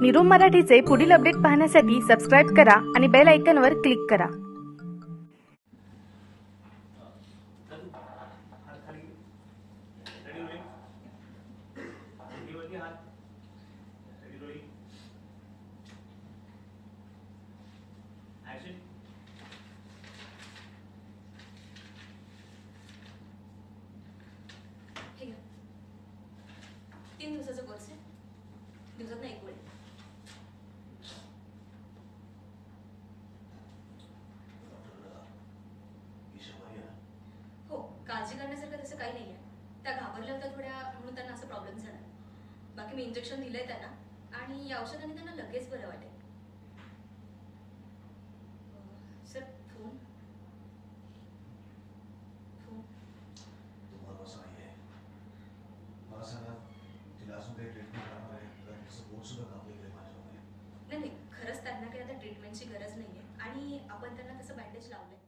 निरूम मराठीचे पुढील अपडेट पाहण्यासाठी सबस्क्राइब करा आणि बेल आयकॉनवर क्लिक करा। ठीक आहे, 3 दिवसाचा कोर्स आहे, दिवसातून 1 वेळ। हो, काळजी करण्यासारखं तसं काही नाहीये। त्या घाबरल्या होत्या थोड्या म्हणून त्यांना असं प्रॉब्लेम झाला। बाकी मी इंजेक्शन दिलंय त्यांना आणि या औषधाने त्यांना लगेच बरं वाटेल। सर फोन फोन तुम्हाला असं नाही आहे, मला सांगा तिला अजून काही ट्रीटमेंट करणार आहे का? तिचं बोट सुद्धा कापलेलं आहे माझ्यामध्ये। नाही, खरंच त्यांना काही आता ट्रीटमेंटची गरज नाहीये आणि आपण त्यांना तसं बँडेज लावलंय।